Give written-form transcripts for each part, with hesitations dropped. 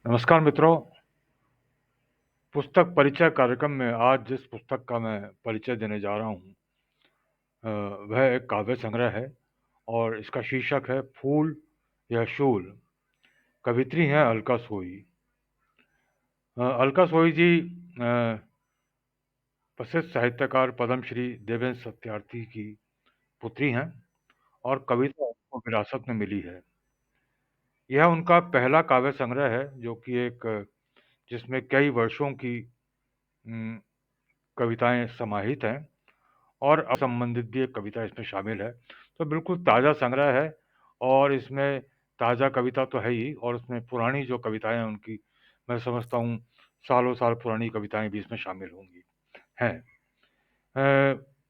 नमस्कार मित्रों, पुस्तक परिचय कार्यक्रम में आज जिस पुस्तक का मैं परिचय देने जा रहा हूँ वह एक काव्य संग्रह है और इसका शीर्षक है फूल या शूल। कवित्री हैं अलका सोई। अलका सोई जी प्रसिद्ध साहित्यकार पद्मश्री देवेंद्र सत्यार्थी की पुत्री हैं और कविता उनको विरासत में मिली है। यह उनका पहला काव्य संग्रह है जो कि एक जिसमें कई वर्षों की उम, कविताएँ समाहित हैं और संबंधित भी एक कविता इसमें शामिल है। तो बिल्कुल ताज़ा संग्रह है और इसमें ताज़ा कविता तो है ही और उसमें पुरानी जो कविताएँ हैं उनकी मैं समझता हूँ सालों-साल पुरानी कविताएँ भी इसमें शामिल होंगी हैं।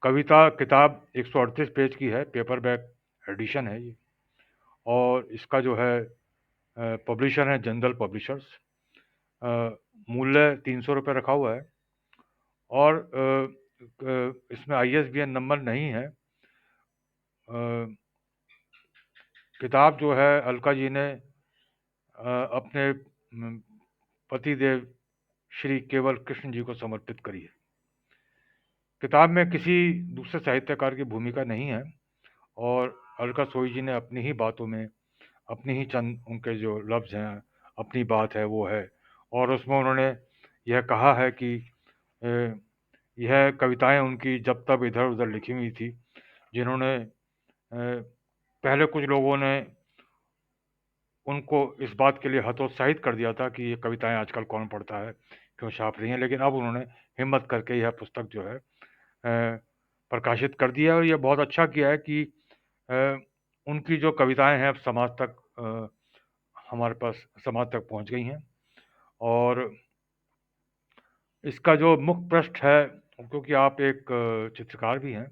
कविता किताब 138 पेज की है, पेपरबैक एडिशन है ये और इसका जो है पब्लिशर है जनरल पब्लिशर्स। मूल्य ₹300 रखा हुआ है और इसमें आईएसबीएन नंबर नहीं है। किताब जो है अलका जी ने अपने पतिदेव श्री केवल कृष्ण जी को समर्पित करी है। किताब में किसी दूसरे साहित्यकार की भूमिका नहीं है और अलका सोई जी ने अपनी ही बातों में अपनी ही चंद उनके जो लफ्ज़ हैं, अपनी बात है वो है और उसमें उन्होंने यह कहा है कि अ, यह कविताएँ उनकी जब तब इधर-उधर लिखी हुई थी, जिन्होंने पहले कुछ लोगों ने उनको इस बात के लिए हतोत्साहित कर दिया था कि ये कविताएँ आजकल कौन पढ़ता है, क्यों छाप रही हैं, लेकिन अब उन्होंने हिम्मत करके यह पुस्तक जो है प्रकाशित कर दिया है और ये बहुत अच्छा किया है कि अ, उनकी जो कविताएँ हैं अब समाज तक हमारे पास समाज तक पहुँच गई हैं और इसका जो मुख्य पृष्ठ है, क्योंकि आप एक चित्रकार भी हैं,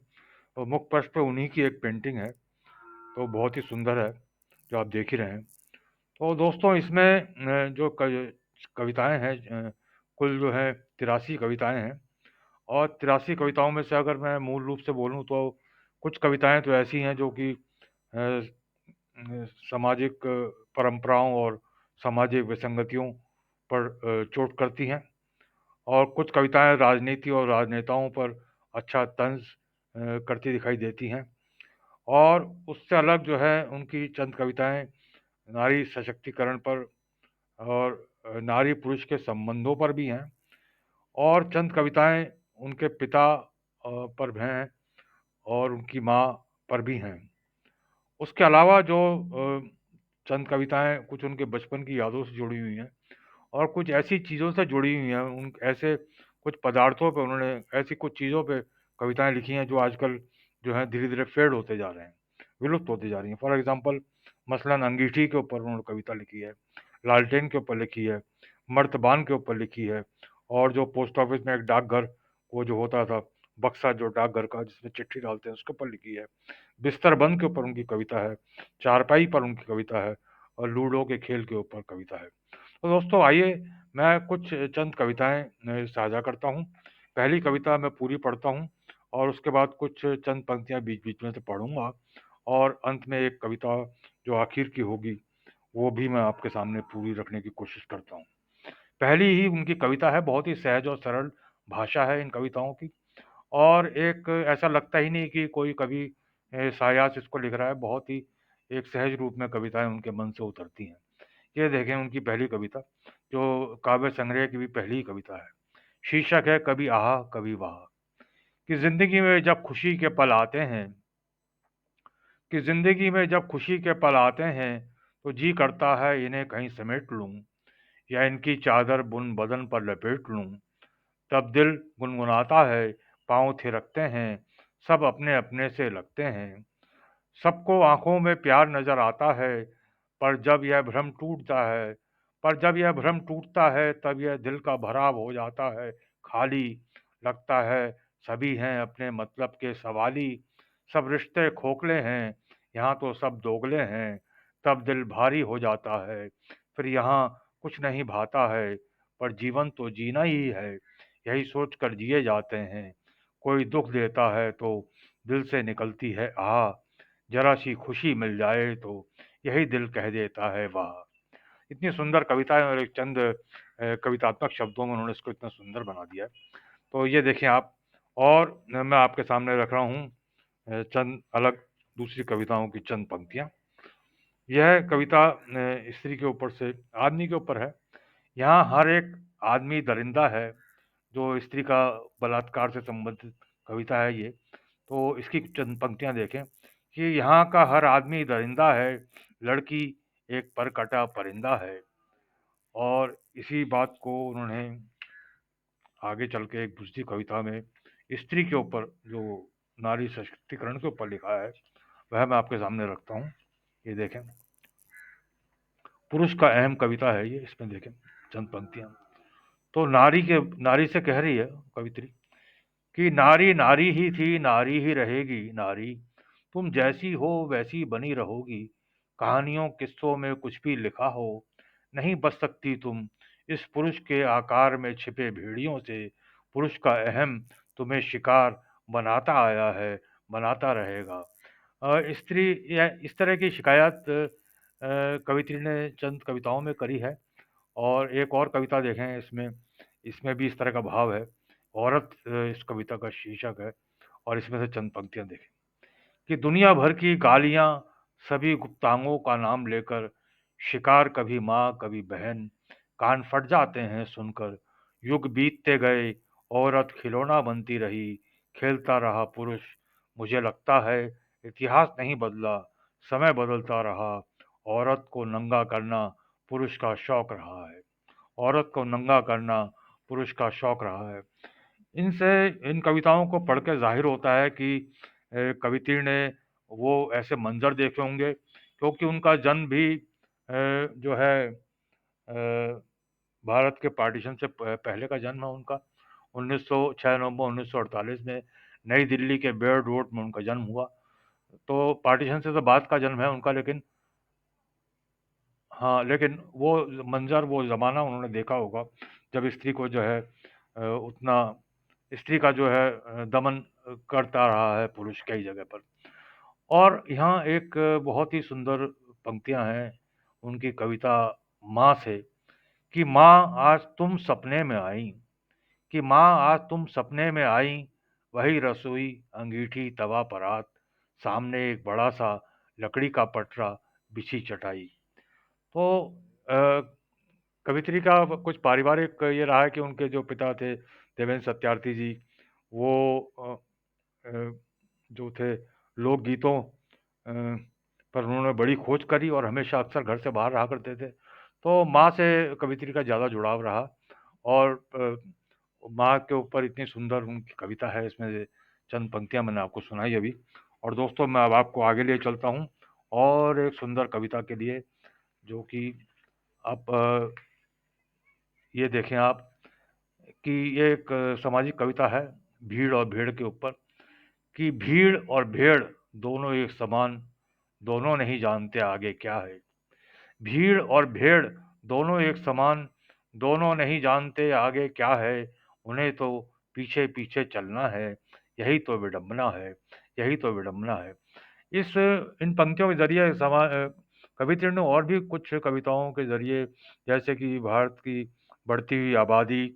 तो मुख्य पृष्ठ पे उन्हीं की एक पेंटिंग है, तो बहुत ही सुंदर है, जो आप देख ही रहे हैं। तो दोस्तों इसमें जो कविताएँ हैं कुल जो है 83 कविताएँ हैं और 83 कविताओं में से अगर मैं मूल रूप से बोलूँ तो कुछ कविताएँ तो ऐसी हैं जो कि सामाजिक परंपराओं और सामाजिक विसंगतियों पर चोट करती हैं और कुछ कविताएँ राजनीति और राजनेताओं पर अच्छा तंज़ करती दिखाई देती हैं और उससे अलग जो है उनकी चंद कविताएँ नारी सशक्तिकरण पर और नारी-पुरुष के संबंधों पर भी हैं और चंद कविताएँ उनके पिता पर हैं और उनकी माँ पर भी हैं। उसके अलावा जो चंद कविताएँ कुछ उनके बचपन की यादों से जुड़ी हुई हैं और कुछ ऐसी चीज़ों से जुड़ी हुई हैं, उन ऐसे कुछ पदार्थों पे उन्होंने ऐसी कुछ चीज़ों पे कविताएँ लिखी हैं जो आजकल जो है धीरे-धीरे फेड होते जा रहे हैं, विलुप्त होती जा रही हैं। फॉर एग्ज़ाम्पल मसलन अंगीठी के ऊपर उन्होंने कविता लिखी है, लालटेन के ऊपर लिखी है, मर्तबान के ऊपर लिखी है और जो पोस्ट ऑफिस में एक डाकघर वो जो होता था, बक्सा जो डाकघर का जिसमें चिट्ठी डालते हैं उसके ऊपर लिखी है। बिस्तर बंद के ऊपर उनकी कविता है, चारपाई पर उनकी कविता है और लूडो के खेल के ऊपर कविता है। तो दोस्तों आइए मैं कुछ चंद कविताएँ साझा करता हूँ। पहली कविता मैं पूरी पढ़ता हूँ और उसके बाद कुछ चंद पंक्तियाँ बीच-बीच में से पढ़ूँगा और अंत में एक कविता जो आखिर की होगी, वो भी मैं आपके सामने पूरी रखने की कोशिश करता हूँ। पहली ही उनकी कविता है, बहुत ही सहज और सरल भाषा है इन कविताओं की और एक ऐसा लगता ही नहीं कि कोई कवि सायास इसको लिख रहा है, बहुत ही एक सहज रूप में कविताएँ उनके मन से उतरती हैं। ये देखें उनकी पहली कविता, जो काव्य संग्रह की भी पहली कविता है। शीर्षक है कभी आहा कभी वाह। कि ज़िंदगी में जब खुशी के पल आते हैं कि ज़िंदगी में जब खुशी के पल आते हैं, तो जी करता है इन्हें कहीं समेट लूँ या इनकी चादर बुन बदन पर लपेट लूँ। तब दिल गुनगुनाता है, पाँव थिरकते हैं, सब अपने-अपने से लगते हैं। सबको आँखों में प्यार नज़र आता है, पर जब यह भ्रम टूटता है तब यह दिल का भराव हो जाता है, खाली। लगता है सभी हैं अपने मतलब के सवाली, सब रिश्ते खोखले हैं, यहाँ तो सब दोगले हैं। तब दिल भारी हो जाता है, फिर यहाँ कुछ नहीं भाता है, पर जीवन तो जीना ही है, यही सोच कर जिए जाते हैं। कोई दुःख देता है तो दिल से निकलती है आह! ज़रा सी खुशी मिल जाए तो यही दिल कह देता है वाह! इतनी सुंदर कविता है और एक चंद कवितात्मक शब्दों में उन्होंने इसको इतना सुंदर बना दिया है। तो ये देखें आप। और मैं आपके सामने रख रहा हूँ चंद अलग दूसरी कविताओं की चंद पंक्तियाँ। यह कविता स्त्री के ऊपर से आदमी के ऊपर है। यहाँ हर एक आदमी दरिंदा है। जो स्त्री का बलात्कार से संबंधित कविता है ये। तो इसकी चंद पंक्तियाँ देखें कि यहाँ का हर आदमी दरिंदा है, लड़की एक परकटा परिंदा है। और इसी बात को उन्होंने आगे चल के एक दूसरी कविता में स्त्री के ऊपर जो नारी सशक्तिकरण के ऊपर लिखा है वह मैं आपके सामने रखता हूँ। ये देखें, पुरुष का अहम कविता है ये। इसमें देखें चंद पंक्तियां। तो नारी से कह रही है कवित्री कि नारी नारी ही थी, नारी ही रहेगी नारी, तुम जैसी हो वैसी बनी रहोगी। कहानियों किस्सों में कुछ भी लिखा हो, नहीं बच सकती तुम इस पुरुष के आकार में छिपे भेड़ियों से। पुरुष का अहम तुम्हें शिकार बनाता आया है, बनाता रहेगा। स्त्री या इस तरह की शिकायत कवित्री ने चंद कविताओं में करी है। और एक और कविता देखें इसमें, इसमें भी इस तरह का भाव है। औरत इस कविता का शीर्षक है। और इसमें से चंद पंक्तियां देखें कि दुनिया भर की गालियां सभी गुप्तांगों का नाम लेकर, शिकार कभी माँ कभी बहन, कान फट जाते हैं सुनकर। युग बीतते गए, औरत खिलौना बनती रही, खेलता रहा पुरुष। मुझे लगता है इतिहास नहीं बदला, समय बदलता रहा। औरत को नंगा करना पुरुष का शौक रहा है। औरत को नंगा करना पुरुष का शौक रहा है। इनसे इन कविताओं को पढ़ के जाहिर होता है कि कवित्री ने वो ऐसे मंजर देखे होंगे, क्योंकि उनका जन्म भी जो है भारत के पार्टीशन से पहले का जन्म है उनका। 1906 नवंबर 1948 में नई दिल्ली के बेयर रोड में उनका जन्म हुआ। तो पार्टीशन से तो बाद का जन्म है उनका, लेकिन हाँ, लेकिन वो मंजर, वो ज़माना उन्होंने देखा होगा जब स्त्री को जो है उतना स्त्री का जो है दमन करता रहा है पुरुष कई जगह पर। और यहाँ एक बहुत ही सुंदर पंक्तियाँ हैं उनकी कविता माँ से कि माँ आज तुम सपने में आई, कि माँ आज तुम सपने में आई, वही रसोई अंगीठी तवा परात, सामने एक बड़ा सा लकड़ी का पटरा, बिछी चटाई। तो अ, कवित्री का कुछ पारिवारिक ये रहा है कि उनके जो पिता थे देवेंद्र सत्यार्थी जी, वो अ, जो थे लोकगीतों पर उन्होंने बड़ी खोज करी और हमेशा अक्सर घर से बाहर रहा करते थे। तो माँ से कवित्री का ज़्यादा जुड़ाव रहा। और माँ के ऊपर इतनी सुंदर उनकी कविता है। इसमें से चंद पंक्तियाँ मैंने आपको सुनाई अभी। और दोस्तों मैं अब आपको आगे लिए चलता हूँ और एक सुंदर कविता के लिए, जो कि आप ये देखें आप कि ये एक सामाजिक कविता है भीड़ और भेड़ के ऊपर कि भीड़ और भेड़ दोनों एक समान, दोनों नहीं जानते आगे क्या है। भीड़ और भेड़ दोनों एक समान, दोनों नहीं जानते आगे क्या है। उन्हें तो पीछे पीछे चलना है, यही तो विडंबना है, यही तो विडंबना है। इस इन पंक्तियों के जरिए कवित्री ने और भी कुछ कविताओं के जरिए, जैसे कि भारत की बढ़ती हुई आबादी,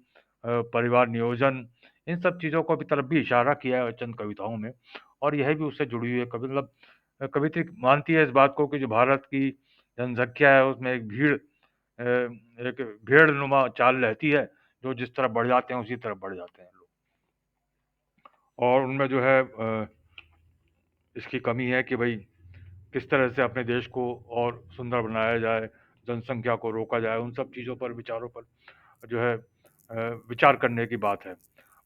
परिवार नियोजन, इन सब चीज़ों को भी तरफ भी इशारा किया है चंद कविताओं में। और यह भी उससे जुड़ी हुई है। कभी मतलब कवित्री मानती है इस बात को कि जो भारत की जनसंख्या है उसमें एक भेड़नुमा चाल रहती है, जो जिस तरफ बढ़ जाते हैं उसी तरफ बढ़ जाते हैं लोग। और उनमें जो है इसकी कमी है कि भाई किस तरह से अपने देश को और सुंदर बनाया जाए, जनसंख्या को रोका जाए, उन सब चीज़ों पर, विचारों पर जो है विचार करने की बात है।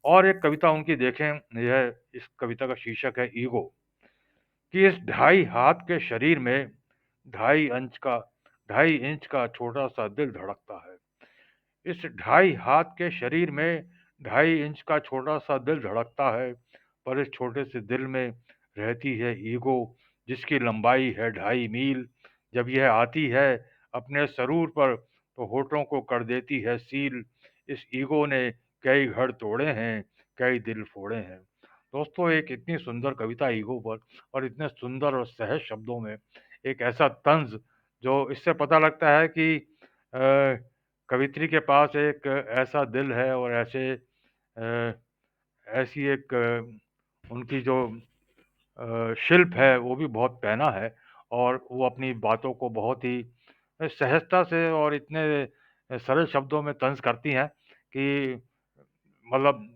और एक कविता उनकी देखें, यह इस कविता का शीर्षक है ईगो, कि इस 2.5 हाथ के शरीर में 2.5 इंच का 2.5 इंच का छोटा सा दिल धड़कता है। इस 2.5 हाथ के शरीर में 2.5 इंच का छोटा सा दिल धड़कता है। पर इस छोटे से दिल में रहती है ईगो, जिसकी लंबाई है 2.5 मील। जब यह आती है अपने सरूर पर तो होठों को कर देती है सील। इस ईगो ने कई घर तोड़े हैं, कई दिल फोड़े हैं। दोस्तों एक इतनी सुंदर कविता ईगो पर, और इतने सुंदर और सहज शब्दों में एक ऐसा तंज, जो इससे पता लगता है कि कवित्री के पास एक ऐसा दिल है और अ, ऐसी एक उनकी जो शिल्प है वो भी बहुत पैना है और वो अपनी बातों को बहुत ही सहजता से और इतने सरल शब्दों में तंज करती हैं कि मतलब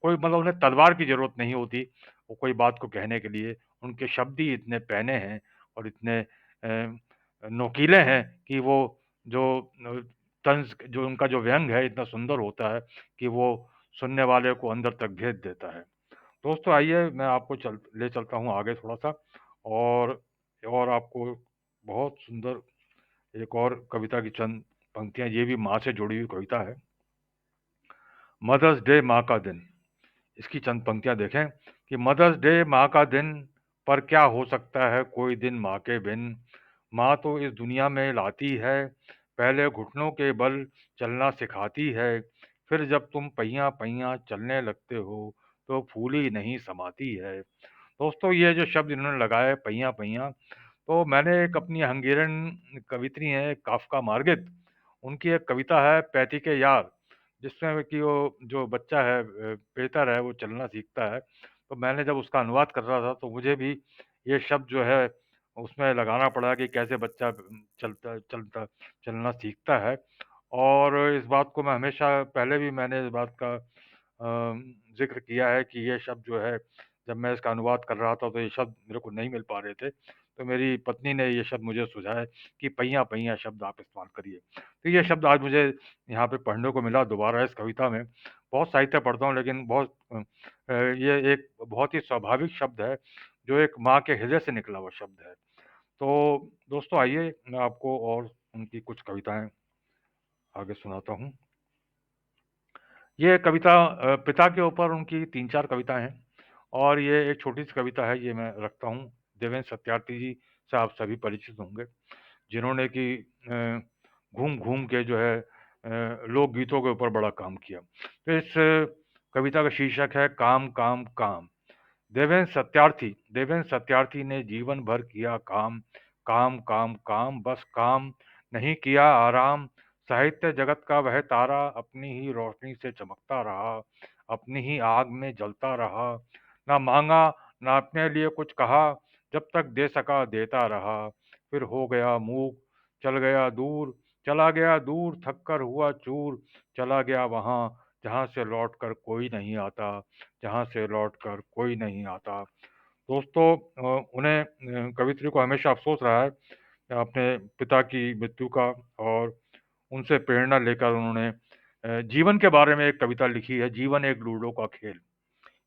कोई मतलब उन्हें तलवार की ज़रूरत नहीं होती, वो कोई बात को कहने के लिए। उनके शब्द ही इतने पैने हैं और इतने नुकीले हैं कि वो जो तंज जो उनका जो व्यंग है इतना सुंदर होता है कि वो सुनने वाले को अंदर तक भेद देता है। दोस्तों आइए मैं आपको ले चलता हूँ आगे थोड़ा-सा और आपको बहुत सुंदर एक और कविता की चंद पंक्तियाँ, ये भी माँ से जुड़ी हुई कविता है। मदर्स डे माँ का दिन। इसकी चंद पंक्तियाँ देखें कि मदर्स डे माँ का दिन, पर क्या हो सकता है कोई दिन माँ के बिन। माँ तो इस दुनिया में लाती है, पहले घुटनों के बल चलना सिखाती है, फिर जब तुम पहिया पहिया चलने लगते हो तो फूली नहीं समाती है। दोस्तों ये जो शब्द इन्होंने लगाए पहिया पहिया, तो मैंने एक अपनी हंगेरियन कवित्री हैं काफ़्का मार्गित, उनकी एक कविता है पैती के यार, जिसमें कि वो जो बच्चा है पेतर है वो चलना सीखता है। तो मैंने जब उसका अनुवाद कर रहा था तो मुझे भी ये शब्द जो है उसमें लगाना पड़ा कि कैसे बच्चा चलता चलता चलना सीखता है। और इस बात को मैं हमेशा पहले भी मैंने इस बात का ज़िक्र किया है कि ये शब्द जो है जब मैं इसका अनुवाद कर रहा था तो ये शब्द मेरे को नहीं मिल पा रहे थे। तो मेरी पत्नी ने ये शब्द मुझे सुझाए कि पहिया-पहिया शब्द आप इस्तेमाल करिए। तो ये शब्द आज मुझे यहाँ पे पढ़ने को मिला दोबारा इस कविता में। बहुत साहित्य पढ़ता हूँ लेकिन ये एक बहुत ही स्वाभाविक शब्द है, जो एक माँ के हृदय से निकला हुआ शब्द है। तो दोस्तों आइए मैं आपको और उनकी कुछ कविताएँ आगे सुनाता हूँ। ये कविता पिता के ऊपर उनकी 3-4 कविताएँ हैं और ये एक छोटी-सी कविता है, ये मैं रखता हूँ। देवेंद्र सत्यार्थी जी से आप सभी परिचित होंगे, जिन्होंने कि घूम-घूम के जो है लोकगीतों के ऊपर बड़ा काम किया। तो इस कविता का शीर्षक है काम, काम, काम। देवेंद्र सत्यार्थी ने जीवन भर किया काम, काम, काम, काम, बस काम, नहीं किया आराम। साहित्य जगत का वह तारा अपनी ही रोशनी से चमकता रहा, अपनी ही आग में जलता रहा। ना मांगा, ना अपने लिए कुछ कहा, जब तक दे सका देता रहा। फिर हो गया मूक, चला गया दूर, थक कर हुआ चूर, चला गया वहाँ जहाँ से लौट कर कोई नहीं आता, जहाँ से लौटकर कोई नहीं आता। दोस्तों उन्हें कवित्री को हमेशा अफ़सोस रहा है अपने पिता की मृत्यु का और उनसे प्रेरणा लेकर उन्होंने जीवन के बारे में एक कविता लिखी है, जीवन एक लूडो का खेल।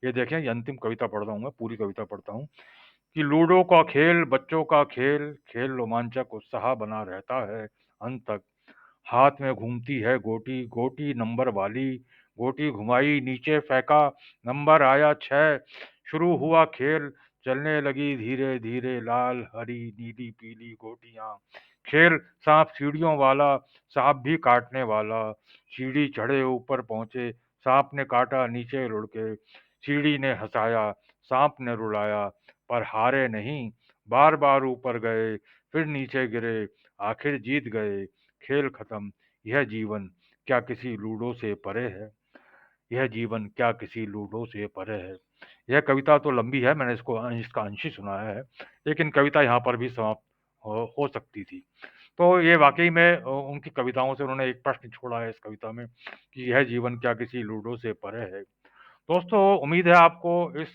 ये देखें ये अंतिम कविता पढ़ रहा हूँ मैं, पूरी कविता पढ़ता हूँ कि लूडो का खेल, बच्चों का खेल, खेल रोमांचक उत्साह बना रहता है अंत तक। हाथ में घूमती है गोटी, गोटी नंबर वाली, गोटी घुमाई नीचे फेंका, नंबर आया 6। शुरू हुआ खेल, चलने लगी धीरे धीरे लाल हरी नीली पीली गोटियां। खेल सांप सीढ़ियों वाला, सांप भी काटने वाला। सीढ़ी चढ़े ऊपर पहुंचे, सांप ने काटा नीचे लुढ़ के। सीढ़ी ने हंसाया, सांप ने रुलाया, पर हारे नहीं, बार बार ऊपर गए, फिर नीचे गिरे, आखिर जीत गए। खेल खत्म, यह जीवन क्या किसी लूडो से परे है? यह जीवन क्या किसी लूडो से परे है? यह कविता तो लंबी है, मैंने इसका अंश ही सुनाया है, लेकिन कविता यहाँ पर भी समाप्त हो सकती थी। तो ये वाक़ई में उनकी कविताओं से उन्होंने एक प्रश्न छोड़ा है इस कविता में कि यह जीवन क्या किसी लूडो से परे है? दोस्तों उम्मीद है आपको इस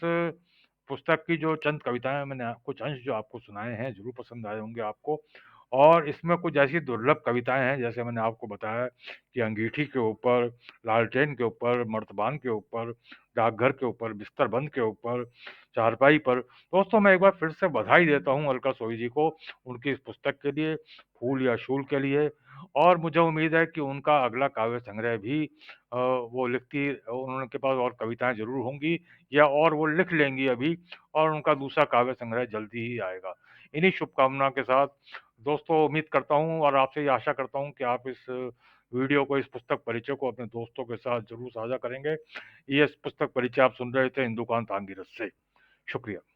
पुस्तक की जो चंद कविताएँ मैंने कुछ अंश जो आपको सुनाए हैं ज़रूर पसंद आए होंगे आपको। और इसमें कुछ ऐसी दुर्लभ कविताएँ हैं जैसे मैंने आपको बताया कि अंगीठी के ऊपर, लालटेन के ऊपर, मर्तबान के ऊपर, डाकघर के ऊपर, बिस्तर बंद के ऊपर, चारपाई पर। दोस्तों मैं एक बार फिर से बधाई देता हूँ अलका सोई जी को उनकी इस पुस्तक के लिए, फूल या शूल के लिए और मुझे उम्मीद है कि उनका अगला काव्य संग्रह भी वो लिखती उनके पास और कविताएँ ज़रूर होंगी या और वो लिख लेंगी अभी और उनका दूसरा काव्य संग्रह जल्दी ही आएगा। इन्हीं शुभकामना के साथ दोस्तों उम्मीद करता हूँ और आपसे ये आशा करता हूँ कि आप इस वीडियो को, इस पुस्तक परिचय को अपने दोस्तों के साथ ज़रूर साझा करेंगे। ये पुस्तक परिचय आप सुन रहे थे इंदुकांत आंगिरस से। शुक्रिया।